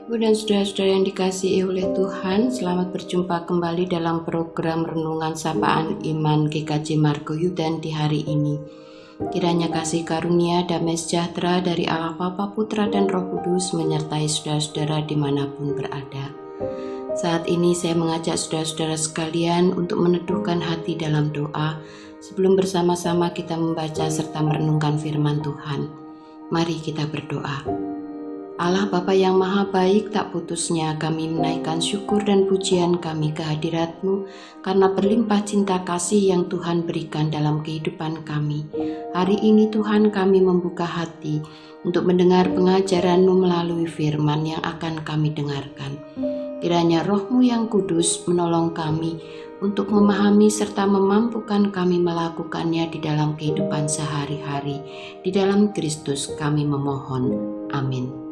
Ibu dan saudara-saudara yang dikasihi oleh Tuhan, selamat berjumpa kembali dalam program Renungan Sapaan Iman GKJ Margoyudan di hari ini. Kiranya kasih karunia, damai sejahtera dari Allah Bapa, Putra, dan Roh Kudus menyertai saudara-saudara dimanapun berada. Saat ini saya mengajak saudara-saudara sekalian untuk meneduhkan hati dalam doa sebelum bersama-sama kita membaca serta merenungkan firman Tuhan. Mari kita berdoa. Allah Bapa yang Maha Baik, tak putusnya kami menaikkan syukur dan pujian kami ke hadirat-Mu karena berlimpah cinta kasih yang Tuhan berikan dalam kehidupan kami. Hari ini Tuhan, kami membuka hati untuk mendengar pengajaran-Mu melalui firman yang akan kami dengarkan. Kiranya Roh-Mu yang kudus menolong kami untuk memahami serta memampukan kami melakukannya di dalam kehidupan sehari-hari. Di dalam Kristus kami memohon. Amin.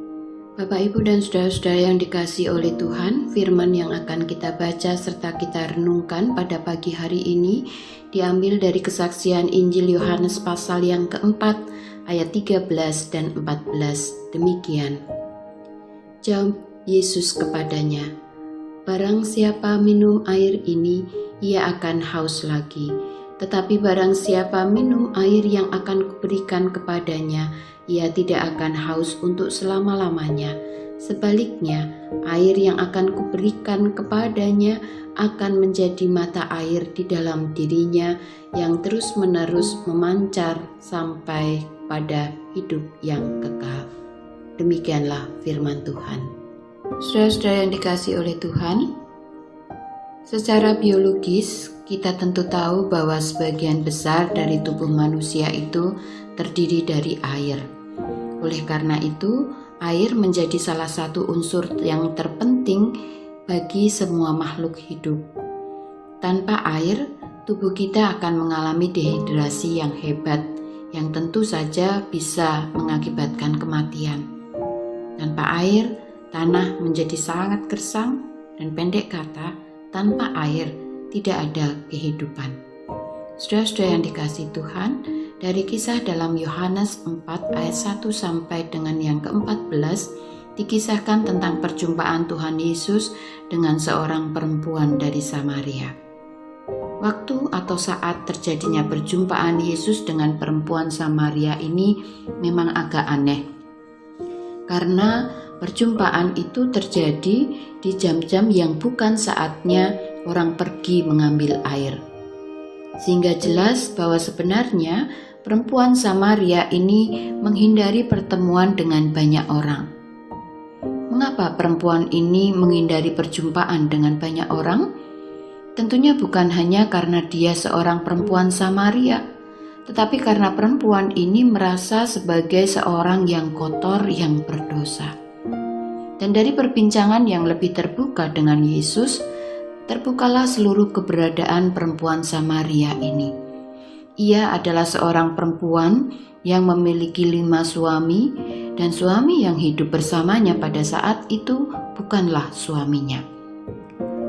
Bapak, Ibu, dan saudara-saudara yang dikasihi oleh Tuhan, firman yang akan kita baca serta kita renungkan pada pagi hari ini diambil dari kesaksian Injil Yohanes pasal yang keempat, ayat 13 dan 14. Demikian. Jawab Yesus kepadanya, "Barang siapa minum air ini, ia akan haus lagi. Tetapi barang siapa minum air yang akan kuberikan kepadanya, ia tidak akan haus untuk selama-lamanya. Sebaliknya, air yang akan kuberikan kepadanya akan menjadi mata air di dalam dirinya yang terus-menerus memancar sampai pada hidup yang kekal." Demikianlah firman Tuhan. Saudara-saudara yang dikasihi oleh Tuhan, secara biologis kita tentu tahu bahwa sebagian besar dari tubuh manusia itu terdiri dari air. Oleh karena itu, air menjadi salah satu unsur yang terpenting bagi semua makhluk hidup. Tanpa air, tubuh kita akan mengalami dehidrasi yang hebat, yang tentu saja bisa mengakibatkan kematian. Tanpa air, tanah menjadi sangat gersang, dan pendek kata, tanpa air tidak ada kehidupan. Saudara-saudara yang dikasihi Tuhan, dari kisah dalam Yohanes 4 ayat 1 sampai dengan yang ke-14 dikisahkan tentang perjumpaan Tuhan Yesus dengan seorang perempuan dari Samaria. Waktu atau saat terjadinya perjumpaan Yesus dengan perempuan Samaria ini memang agak aneh, karena perjumpaan itu terjadi di jam-jam yang bukan saatnya orang pergi mengambil air. Sehingga jelas bahwa sebenarnya perempuan Samaria ini menghindari pertemuan dengan banyak orang. Mengapa perempuan ini menghindari perjumpaan dengan banyak orang? Tentunya bukan hanya karena dia seorang perempuan Samaria, tetapi karena perempuan ini merasa sebagai seorang yang kotor, yang berdosa. Dan dari perbincangan yang lebih terbuka dengan Yesus, terbukalah seluruh keberadaan perempuan Samaria ini. Ia adalah seorang perempuan yang memiliki 5 suami, dan suami yang hidup bersamanya pada saat itu bukanlah suaminya.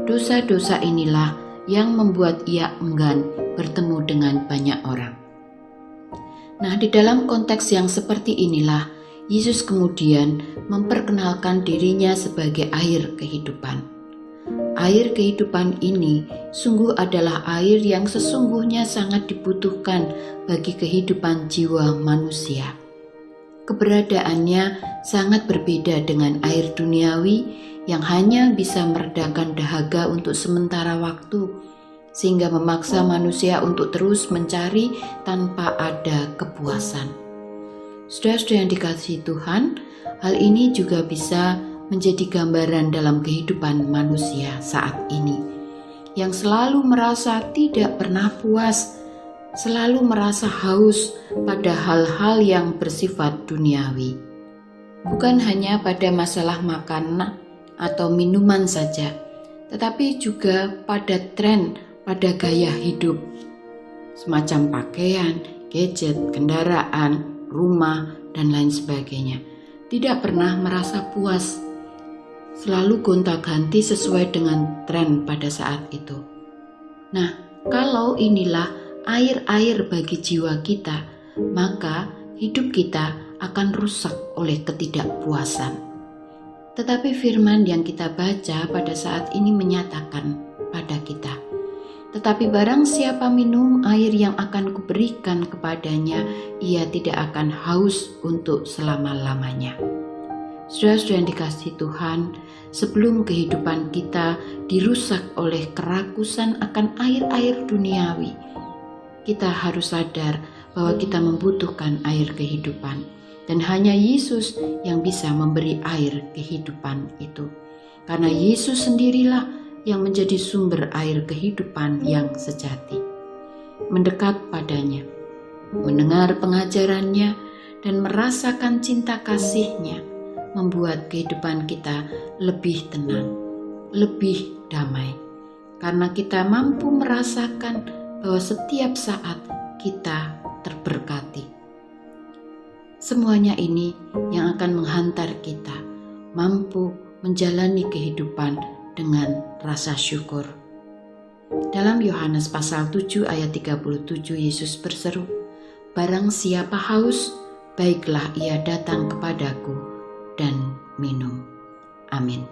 Dosa-dosa inilah yang membuat ia enggan bertemu dengan banyak orang. Nah, di dalam konteks yang seperti inilah, Yesus kemudian memperkenalkan dirinya sebagai air kehidupan. Air kehidupan ini sungguh adalah air yang sesungguhnya sangat dibutuhkan bagi kehidupan jiwa manusia. Keberadaannya sangat berbeda dengan air duniawi yang hanya bisa meredakan dahaga untuk sementara waktu, sehingga memaksa manusia untuk terus mencari tanpa ada kepuasan. Saudara-saudara yang dikasihi Tuhan, hal ini juga bisa menjadi gambaran dalam kehidupan manusia saat ini, yang selalu merasa tidak pernah puas, selalu merasa haus pada hal-hal yang bersifat duniawi. Bukan hanya pada masalah makanan atau minuman saja, tetapi juga pada tren, pada gaya hidup, semacam pakaian, gadget, kendaraan, rumah, dan lain sebagainya. Tidak pernah merasa puas, selalu gonta-ganti sesuai dengan tren pada saat itu. Nah, kalau inilah air-air bagi jiwa kita, maka hidup kita akan rusak oleh ketidakpuasan. Tetapi firman yang kita baca pada saat ini menyatakan pada kita, tetapi barang siapa minum air yang akan kuberikan kepadanya, ia tidak akan haus untuk selama-lamanya. Saudara-saudara yang dikasihi Tuhan, sebelum kehidupan kita dirusak oleh kerakusan akan air-air duniawi, kita harus sadar bahwa kita membutuhkan air kehidupan. Dan hanya Yesus yang bisa memberi air kehidupan itu. Karena Yesus sendirilah yang menjadi sumber air kehidupan yang sejati. Mendekat padanya, mendengar pengajarannya, dan merasakan cinta kasih-Nya membuat kehidupan kita lebih tenang, lebih damai. Karena kita mampu merasakan bahwa setiap saat kita terberkati. Semuanya ini yang akan menghantar kita mampu menjalani kehidupan dengan rasa syukur. Dalam Yohanes pasal 7 ayat 37 Yesus berseru, "Barang siapa haus, baiklah ia datang kepadaku dan minum." Amin.